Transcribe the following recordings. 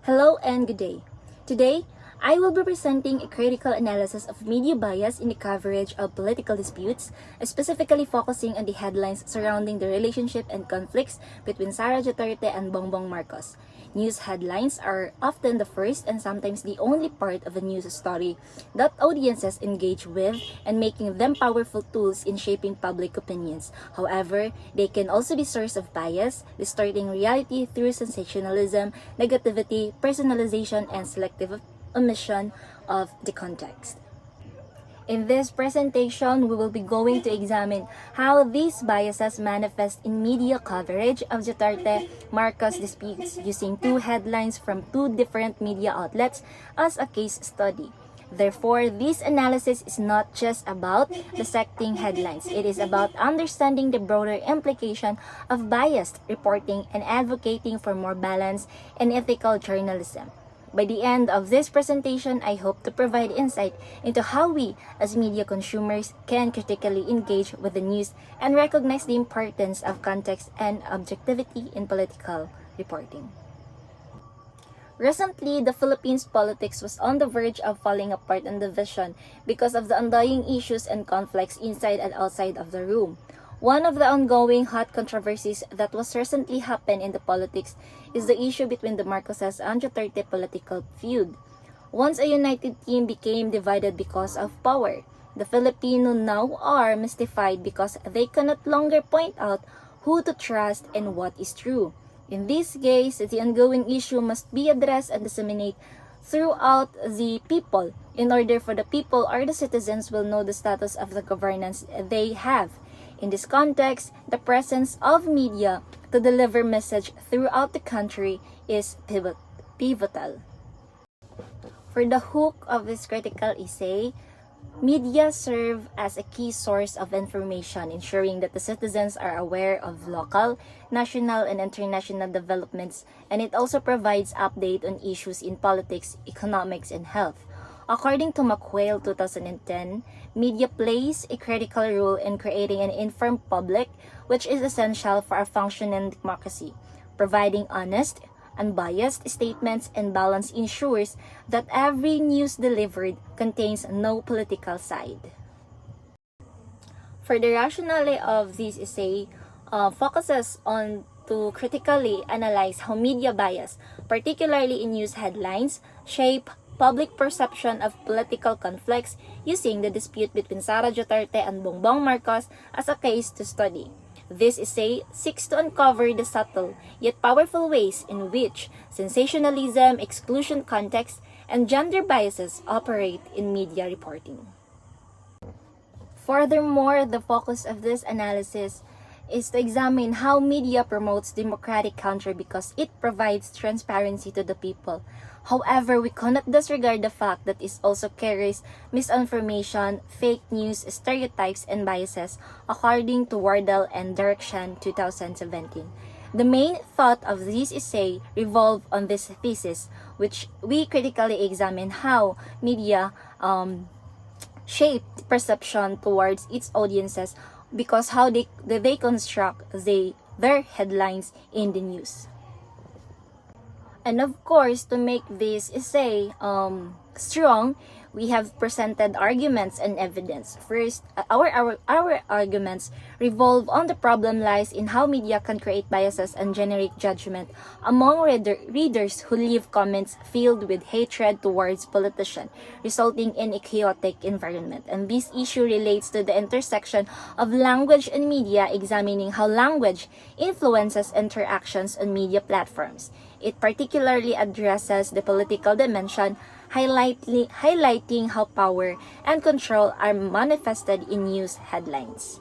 Hello and good day. Today, I will be presenting a critical analysis of media bias in the coverage of political disputes, specifically focusing on the headlines surrounding the relationship and conflicts between Sara Duterte and Bongbong Marcos. News headlines are often the first and sometimes the only part of a news story that audiences engage with and making them powerful tools in shaping public opinions. However, they can also be source of bias, distorting reality through sensationalism, negativity, personalization, and selective omission of the context. In this presentation, we will be going to examine how these biases manifest in media coverage of Duterte Marcos disputes using two headlines from two different media outlets as a case study. Therefore, this analysis is not just about dissecting headlines. It is about understanding the broader implication of biased reporting and advocating for more balanced and ethical journalism. By the end of this presentation, I hope to provide insight into how we, as media consumers, can critically engage with the news and recognize the importance of context and objectivity in political reporting. Recently, the Philippines politics was on the verge of falling apart and division because of the undying issues and conflicts inside and outside of the room. One of the ongoing hot controversies that was recently happened in the politics is the issue between the Marcoses and Duterte political feud. Once a united team became divided because of power, the Filipino now are mystified because they cannot longer point out who to trust and what is true. In this case, the ongoing issue must be addressed and disseminated throughout the people in order for the people or the citizens will know the status of the governance they have. In this context, the presence of media to deliver message throughout the country is pivotal. For the hook of this critical essay, media serve as a key source of information, ensuring that the citizens are aware of local, national, and international developments, and it also provides update on issues in politics, economics, and health. According to McQuail 2010, media plays a critical role in creating an informed public, which is essential for a functioning democracy. Providing honest, unbiased statements and balance ensures that every news delivered contains no political side. For the rationale of this essay, focuses on to critically analyze how media bias, particularly in news headlines, shape public perception of political conflicts using the dispute between Sara Duterte and Bongbong Marcos as a case to study. This essay seeks to uncover the subtle yet powerful ways in which sensationalism, exclusion context, and gender biases operate in media reporting. Furthermore, the focus of this analysis is to examine how media promotes democratic country because it provides transparency to the people. However, we cannot disregard the fact that it also carries misinformation, fake news, stereotypes, and biases, according to Wardell and Direction 2017. The main thought of this essay revolves on this thesis, which we critically examine how media shape perception towards its audiences because how they construct their headlines in the news. And of course, to make this essay strong, we have presented arguments and evidence. First, our arguments revolve on the problem lies in how media can create biases and generate judgment among readers who leave comments filled with hatred towards politicians, resulting in a chaotic environment. And this issue relates to the intersection of language and media, examining how language influences interactions on media platforms. It particularly addresses the political dimension, highlighting how power and control are manifested in news headlines.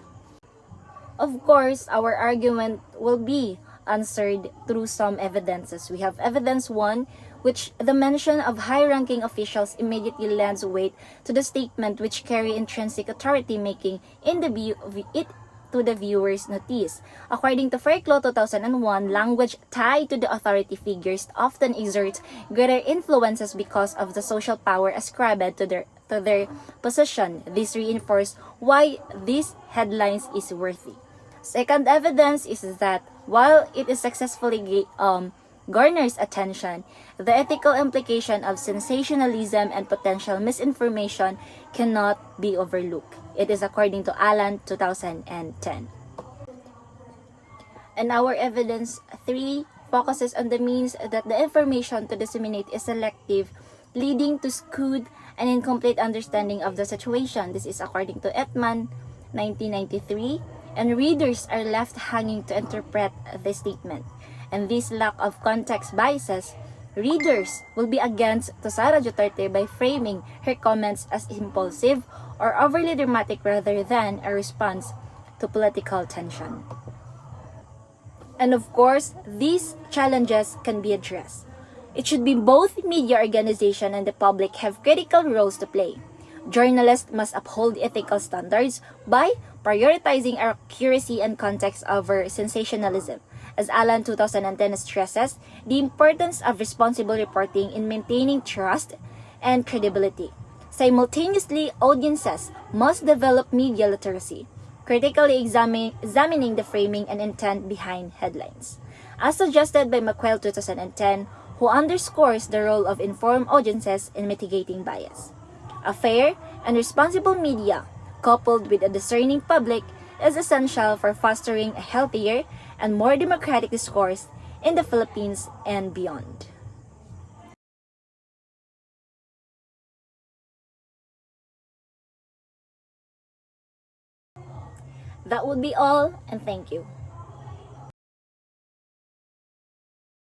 Of course, our argument will be answered through some evidences. We have evidence 1, which the mention of high-ranking officials immediately lends weight to the statement which carry intrinsic authority, making in the view of it to the viewer's notice. According to Fairclough 2001, language tied to the authority figures often exerts greater influences because of the social power ascribed to their position. This reinforces why these headlines is worthy. Second evidence is that while it is successfully garners attention, the ethical implication of sensationalism and potential misinformation cannot be overlooked. It is according to Allen 2010. And our evidence 3 focuses on the means that the information to disseminate is selective, leading to skewed and incomplete understanding of the situation. This is according to Ettman, 1993, and readers are left hanging to interpret the statement. And this lack of context biases readers will be against to Sara Duterte by framing her comments as impulsive or overly dramatic rather than a response to political tension. And of course, these challenges can be addressed. It should be both media organization and the public have critical roles to play. Journalists must uphold ethical standards by prioritizing accuracy and context over sensationalism. As Allen 2010 stresses, the importance of responsible reporting in maintaining trust and credibility. Simultaneously, audiences must develop media literacy, critically examining the framing and intent behind headlines. As suggested by McQuail 2010, who underscores the role of informed audiences in mitigating bias. A fair and responsible media, coupled with a discerning public, is essential for fostering a healthier and more democratic discourse in the Philippines and beyond. That would be all, and thank you.